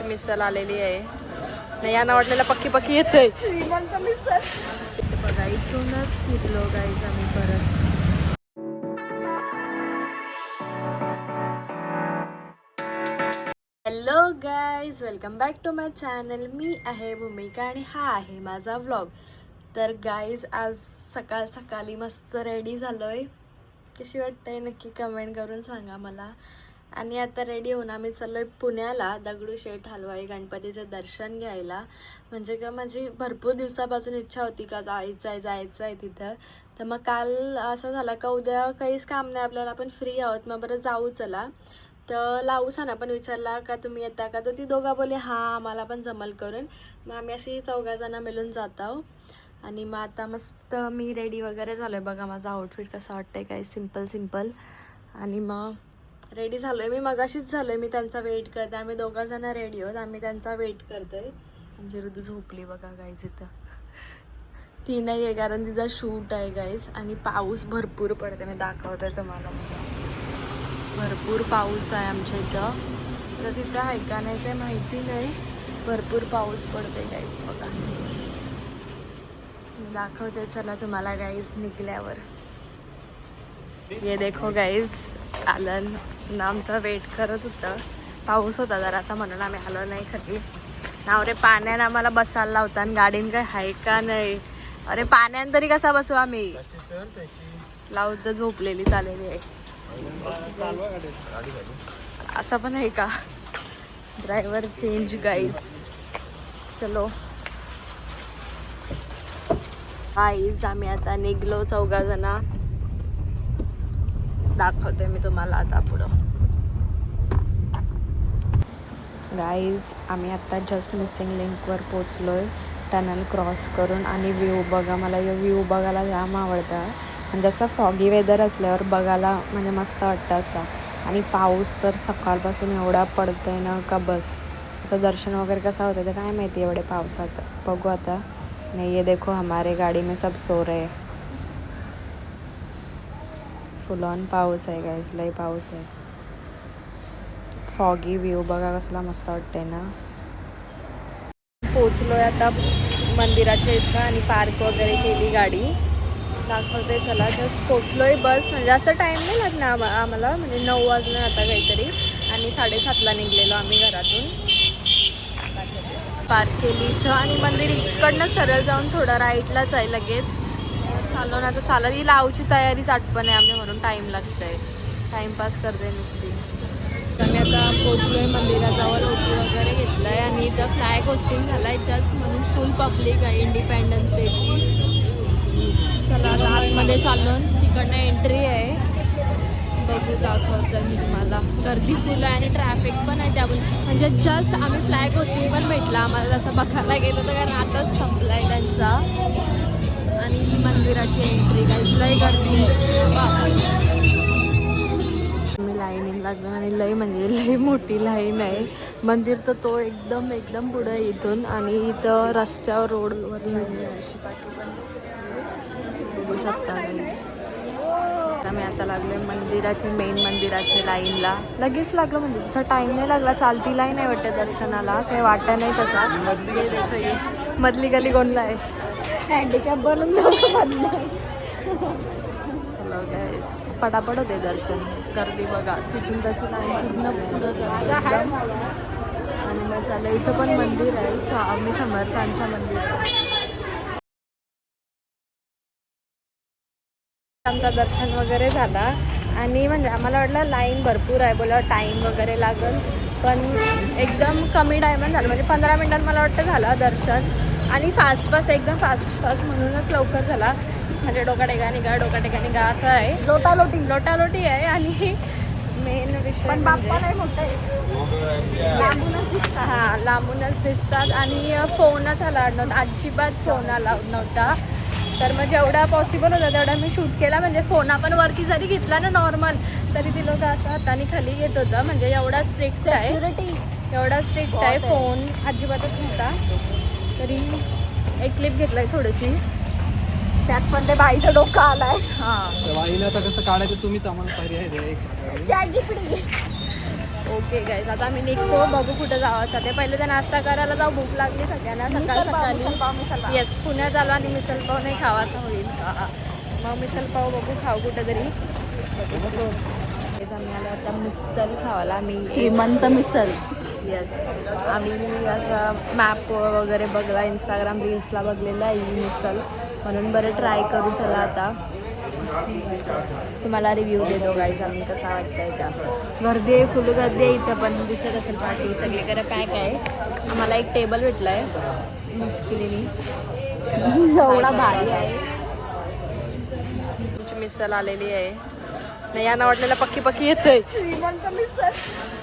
मिसल आलेली आहे. नाही यांना वाटलेलं पक्की पक्की येते श्रीमंत मिसल. बघा इथूनच फिरलो गाईज आम्ही परत. Hello guys, welcome back to my channel. मी आहे भूमिका आणि हा आहे माझा व्लॉग. तर गाईज आज सकाळ सकाळी मस्त रेडी झालोय. कशी वाटतंय नक्की कमेंट करून सांगा मला. आणि आता रेडी होऊन आम्ही चाललोय पुण्याला दगडूशेठ हलवाई गणपतीचं दर्शन घ्यायला. म्हणजे का माझी भरपूर दिवसापासून इच्छा होती का जायचं आहे तिथं. तर मग काल असं झालं का उद्या काहीच काम नाही आपल्याला, आपण फ्री आहोत, मग बरं जाऊ चला. तर लावूसाना पण विचारला का तुम्ही येता का, तर ती दोघा बोलले हां आम्हाला पण जमल करून. मग आम्ही अशी 4 जण मिळून जात आहोत. आणि मग आता मस्त मी रेडी वगैरे झालो आहे. बघा माझा आउटफिट कसं वाटतंय, काय सिम्पल. आणि मग रेडी झालो आहे मी, मगाशीच झालो आहे. मी त्यांचा वेट करते. आम्ही 2 जण रेडी आहोत, आम्ही त्यांचा वेट करतो आहे. आमची ऋतू झोपली बघा गाईज इथं. ती नाही आहे कारण तिचा शूट आहे गाईज. आणि पाऊस भरपूर पडते, मी दाखवते तुम्हाला. भरपूर पाऊस आहे आमच्या इथं. तर तिथं आहे का नाही काही माहिती नाही. भरपूर पाऊस पडते गाईज बघा. दाखवते चला तुम्हाला गाईज निघल्यावर. ये देखो गाईज आलं ना, आमचा वेट करत होतं. पाऊस होता जरासा म्हणून आम्ही आलो नाही खाली. नाव रे पाण्यानं आम्हाला बसायला लावता आणि गाडीन काय आहे का नाही. अरे पाण्यान तरी कसा बसू आम्ही. लावत झोपलेली चाललेली आहे. असं पण आहे का. Driver change guys. चलो गाईज आम्ही आता निघलो 4 जण. दाखवते मी तुम्हाला आता पुढं. गाईज आम्ही आता जस्ट मिसिंग लिंकवर पोचलोय टनल क्रॉस करून. आणि व्ह्यू बघा, मला व्ह्यू बघायला जाम आवडतं. म्हणजे असं फॉगी वेदर असल्यावर बघायला म्हणजे मस्त वाटतं असा. आणि पाऊस तर सकाळपासून एवढा पडतोय ना का बस. आता दर्शन वगैरे कसं होतं ते काय माहिती एवढे पावसात. बघू आता. नाही ये देखो हमारे गाडी में सब सो रहे. फुल ऑन पाऊस आहे गाईज, लय पाऊस आहे. फॉगी व्ह्यू बघा कसला मस्त वाटतंय ना. पोचलोय आता मंदिराच्या इथं आणि पार्क वगैरे केली गाडी. दाखवते चला. जस्ट पोचलोय बस. म्हणजे असं टाईम नाही लागणार आम्हाला. म्हणजे 9 वाजले आता काहीतरी. आणि 7:30ला निघलेलो आम्ही घरातून. पार्क केली इथं आणि मंदिर इकडनं सरळ जाऊन थोडा राईटलाच आहे लगेच. चाललो ना आता चालत. ही लावची तयारीच आठवण आहे आम्ही म्हणून टाईम लागतंय. टाईमपास करते नुसती. आम्ही आता पोचलोय मंदिराजवळ. ओटी वगैरे घेतलं आहे आणि इथं फ्लॅग होस्टिंग झाला आहे जस्ट म्हणून. फुल पब्लिक आहे इंडिपेंडन्स डेची. चला आता आतमध्ये चाललो. तिकडनं एंट्री आहे. बघू दाखवतं मी तुम्हाला. गर्दी फुल आहे आणि ट्रॅफिक पण आहे त्यामुळे. म्हणजे जस्ट आम्ही फ्लॅग होस्टिंग पण भेटला आम्हाला जसं बघायला गेलो तर, कारण आताच संपला आहे त्यांचा. आणि मंदिराची एंट्री काय लय गर्दी. मी लाईनिंग लागलो आणि लय म्हणजे लय मोठी लाईन आहे. मंदिर तर तो एकदम पुढं आहे इथून. आणि इथं रस्त्यावर रोडवर लाईन आहे अशी बघू शकता. मी आता लागले मेन मंदिराच्या लाईनला. लगेच लागलं म्हणजे तसा टाईम नाही लागला. चालती लाईन आहे वाटतं दर्शनाला, काही वाटत नाही तसा. मधली गली कोणला आहे. हँडिकॅप बनून जाऊ. चलो काय पटापट होते दर्शन. गर्दी बघा तिथून तशी लाईन पूर्ण पुढं जाते. आणि मग चाललं इथं पण मंदिर आहे. स्वामी समर्थांचं मंदिर आहे. आमचं दर्शन वगैरे झाला आणि म्हणजे आम्हाला वाटलं लाईन भरपूर आहे, बोला टाईम वगैरे लागेल. पण एकदम कमी टाईमात झालं. म्हणजे 15 मिनटात मला वाटतं झालं दर्शन. आणि एकदम फास्ट म्हणूनच लवकर झाला. म्हणजे डोका टेका निघा असं आहे. लोटालोटी आहे. आणि मेन विषय पण बाप्पा नाही मोठं आहे. लांबूनच दिसतात. आणि फोनच अलाउड नव्हता, अजिबात फोन अलाउड नव्हता. तर मग जेवढा पॉसिबल होता तेवढा मी शूट केला. म्हणजे फोन आपण वरती जरी घेतला ना नॉर्मल, तरी ती लोक असं हाताने खाली घेत होतं. म्हणजे एवढा स्ट्रिक्ट आहे. फोन अजिबातच नव्हता. तरी एक क्लिप घेतलाय थोडीशी. त्यात पण ते बाईचं डोकं आलाय. हां बाईला आता कसं काढायचं तुम्हीच आम्हाला पर्याय द्या. ChatGPT. ओके गाईज आता आम्ही निघतो, बघू कुठं जावं ते. पहिले तर नाश्ता करायला जाऊ, भूक लागली सगळ्यांना सकाळ सकाळी. येस, पुण्यात आलो आणि मिसळपाव नाही खावासा होईल का? मग मिसळपाव बघू, खाऊ कुठेतरी. आम्ही आलो आता मिसळ खावायला. आम्ही श्रीमंत मिसळ. येस, आम्ही असं मॅप वगैरे बघला, इंस्टाग्राम रील्सला बघलेलं आहे ही मिसळ, म्हणून बरं ट्राय करू चला आता. तुम्हाला रिव्ह्यू देतो गाईज आम्ही कसा वाटतंय का. गर्दी आहे, फुल गर्दी आहे इथं, पण दिसत असेल पार्टी सगळीकडे पॅक आहे. आम्हाला एक टेबल भेटला आहे मुश्किलीने, एवढा भारी आहे. तुमची मिसळ आलेली आहे. नाही यांना वाटलेलं पक्की येते श्रीमंत मिसळ.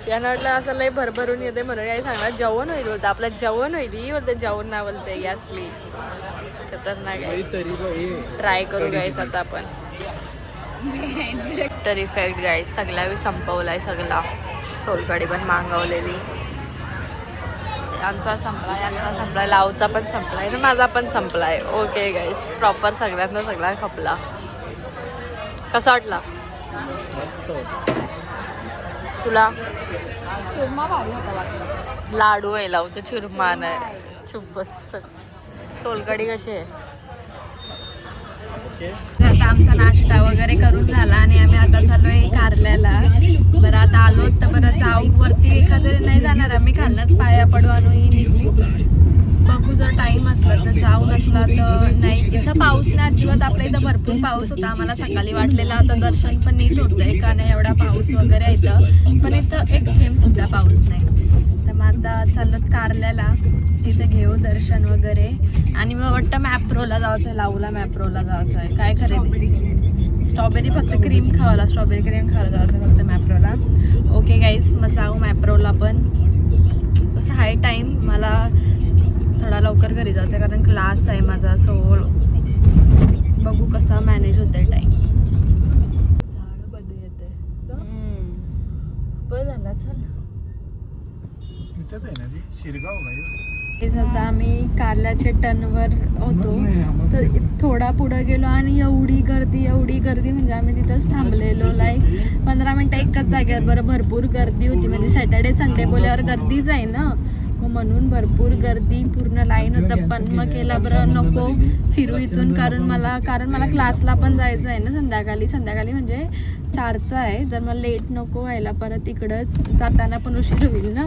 यांना वाटलं असं लय भरभरून येते म्हणून काही सांगणार जेवण होईल बोलतं. आपलं जेवण होईल ही बोलते, जेवण नाही बोलते. गॅसली खतरनाक आहे. ट्राय करू गाईस आता आपण. आफ्टर इफेक्ट गाईस सगळ्या संपवलाय सगळा. सोलकढी पण मागवलेली, यांचा संपलाय, लावचा पण संपलाय ना, माझा पण संपलाय. ओके गाईस, प्रॉपर सगळ्यांना सगळा खपला. कसा वाटला तुला? चुरमा भारी होता बाकी. लाडू आहे, लावतो चुरमा नाही. चुप बस. सोलकढी कशी आहे? आता आमचा नाश्ता वगैरे करून झाला आणि आम्ही आता चाललोय कारल्याला. बरं आता आलो तर बरं जाऊ वरती, एखाद्या नाही जाणार आम्ही, खाल्लंच पाया पडू आणूही निघू. बघू जर टाइम असला तर जाऊ, नसला तर नाही. इथं पाऊस नाही अजिबात. आपल्या इथं भरपूर पाऊस होता. आम्हाला सकाळी वाटलेला आता दर्शन पण नीट होतंय का नाही, एवढा पाऊस वगैरे आहे इथं, पण इथं एक थेंब सुद्धा पाऊस नाही. तर मग आता चालत कारल्याला, तिथं घेऊ दर्शन वगैरे. आणि मग वाटतं मॅप्रोला जायचं आहे, लावूला मॅप्रोला जायचं आहे. काय खरेदी? स्ट्रॉबेरी, फक्त क्रीम खावायला, स्ट्रॉबेरी क्रीम खायला जायचं फक्त मॅप्रोला. ओके गाईस, मग जाऊ मॅप्रोला. पण असं हाय टाईम, मला थोडा लवकर घरी जायचं आहे कारण क्लास आहे माझा. सो बघू कसा मॅनेज होतंय टाईम. झाला चल. आता आम्ही कारल्याच्या टनवर होतो, तर थोडा पुढे गेलो आणि एवढी गर्दी म्हणजे आम्ही तिथंच थांबलेलो. लाईक 15 मिनिटं एकच जागेवर. बरं भरपूर गर्दी होती, म्हणजे सॅटर्डे संडे बोलल्यावर गर्दीच आहे ना, मग म्हणून भरपूर गर्दी, पूर्ण लाईन होतं. पण मग केला बरं नको फिरू इथून, कारण मला क्लासला पण जायचं आहे ना संध्याकाळी म्हणजे 4चा आहे. तर मला लेट नको व्हायला, परत इकडंच जाताना पण उशीर होईल ना,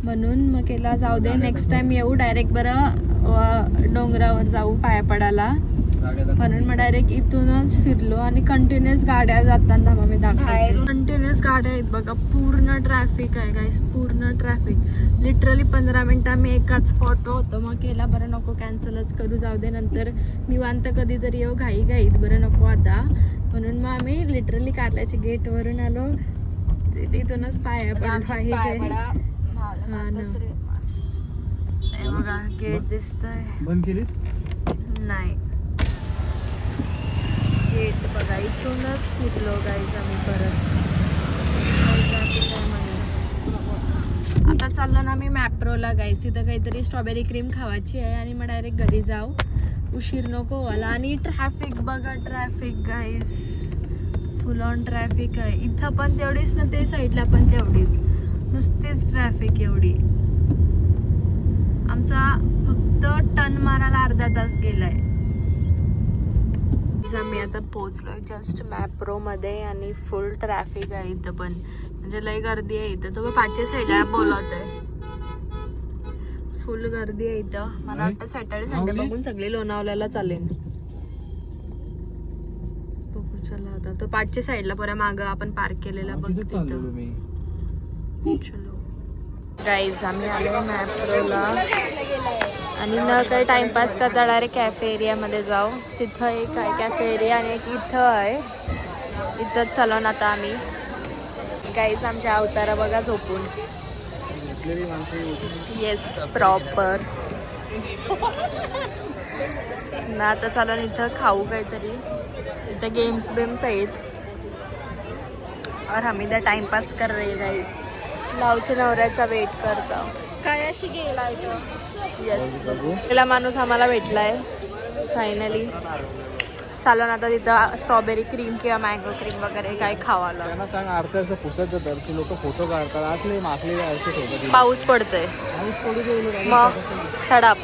म्हणून मग केला जाऊ दे, नेक्स्ट टाइम येऊ डायरेक्ट बरं डोंगरावर जाऊ पाया पडायला. म्हणून मग डायरेक्ट इथूनच फिरलो. आणि कंटिन्युअस गाड्या जाताना मग मी दाखवते, कंटिन्युअस गाड्या आहेत बघा. पूर्ण ट्रॅफिक आहे गाईस, पूर्ण ट्रॅफिक. लिटरली 15 मिनिटं आम्ही एकाच स्पॉटवर होतो. मग केला बरं नको, कॅन्सलच करू, जाऊ दे नंतर निवांत कधीतरी येऊ, घाईत बरं नको आता. म्हणून मग आम्ही लिटरली कारल्याच्या गेटवरून आलो, तिथूनच पाया पाहिजे. हा ना, बघा गेट दिसतंय. बंद केली नाही गेट बघा. इथूनच फिरलो गाईज आम्ही परत. आता चाललो ना आम्ही मॅप्रोला गाईज. तिथं काहीतरी स्ट्रॉबेरी क्रीम खावायची आहे आणि मग डायरेक्ट घरी जाऊ, उशीर नको व्हायला. आणि ट्रॅफिक बघा, traffic guys, full on traffic आहे. इथं पण तेवढीच ना, ते साईडला पण तेवढीच, नुसतीच ट्रॅफिक एवढी. आमचा फक्त टर्न मारायला अर्धा तास गेलाय. आम्ही आता पोहोचलोय जस्ट मॅप्रो मध्ये आणि फुल ट्रॅफिक आहे इथं पण, म्हणजे लय गर्दी आहे इथं. तो पाचच्या साईडला बोलवत आहे, फुल गर्दी आहे इथं. मला वाटतं सॅटर्डे संडे बघून सगळे लोणावळ्याला चालेल. बघू चला आता. तो पाचच्या साईडला परत मागं आपण पार्क केलेला बघ तिथं. चलो गाईज, आम्ही आलो मॅप्रोला आणि न काही टाइमपास करता डायरेक्ट कॅफे एरियामध्ये जाऊ. तिथं एक आहे कॅफे एरिया आणि एक इथं आहे. इथंच चालवून आता आम्ही गाईज. आमच्या अवतारा बघा झोपून. येस, प्रॉपर ना. आता चालून इथं खाऊ काहीतरी, इथं गेम्स बेम्स आहेत और हम इधर टाइमपास कर रहे गाईज. लावच्या नवऱ्याचा वेट करतो. काय अशी गेला येस, पहिला माणूस आम्हाला भेटलाय फायनली. चालून आता तिथं स्ट्रॉबेरी क्रीम किंवा मँगो क्रीम वगैरे काय खावायला. त्यांना सांग आरसे पुसत जातात लोक फोटो काढतात आतले माखलेले आरसे ठेवतात पाऊस पडतोय पाऊस पडू दे उलट. मग सडाप.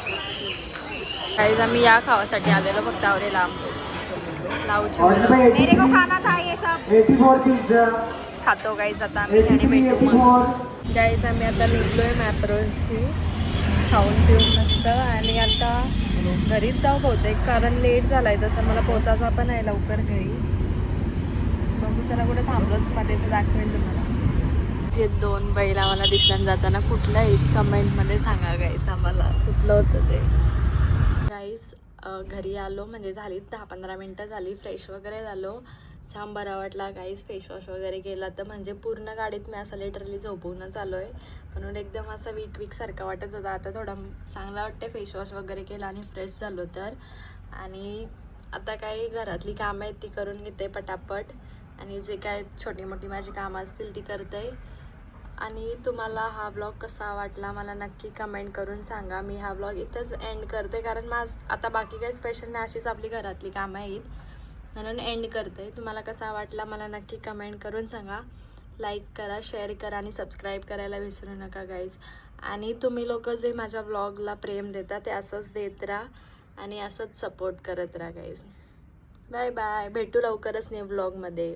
काहीच आम्ही या खावासाठी आलेलो फक्त आवरे लांब लावची मेरे को खाना था ये सब. खातो गाईज आता आम्ही आणि भेटू मग. गाईज आम्ही आता निघलोय मॅप्रोची खाऊन पिऊन मस्त आणि आता घरीच जाऊ बहुतेक कारण लेट झालाय तसं मला पोचायचा पण आहे लवकर घरी. बघू चला कुठे थांबलोच मध्ये तर दाखवेल तुम्हाला. जे 2 बैल आम्हाला दिसल्यान जाताना कुठलं आहेत कमेंटमध्ये सांगा गाईज आम्हाला कुठलं होतं ते. गाईज घरी आलो म्हणजे झाली 10-15 मिनटं झाली. फ्रेश वगैरे झालो. छान बरा वाटला गाईज. फेसवॉश वगैरे केला तर म्हणजे पूर्ण गाडीत मी असं लिटरली झोपूनच आलो आहे म्हणून एकदम असं वीक सारखं वाटत होता. आता थोडा चांगला वाटते फेसवॉश वगैरे केला आणि फ्रेश झालो तर. आणि आता काही घरातली कामं आहेत ती करून घेते पटापट आणि जे काय छोटी मोठी माझी कामं असतील ती करते. आणि तुम्हाला हा ब्लॉग कसा वाटला मला नक्की कमेंट करून सांगा. मी हा ब्लॉग इथंच एंड करते कारण आता बाकी काही स्पेशल नाही, अशीच आपली घरातली कामं आहेत म्हणून एंड करते. तुम्हाला कसा वाटला मला नक्की कमेंट करून सांगा. लाईक करा, शेअर करा आणि सबस्क्राईब करायला विसरू नका गाईज. आणि तुम्ही लोक जे माझ्या व्लॉगला प्रेम देता ते असंच देत राहा आणि असंच सपोर्ट करत राहा गाईज. Bye bye. भेटू लवकरच न्यू व्लॉगमध्ये.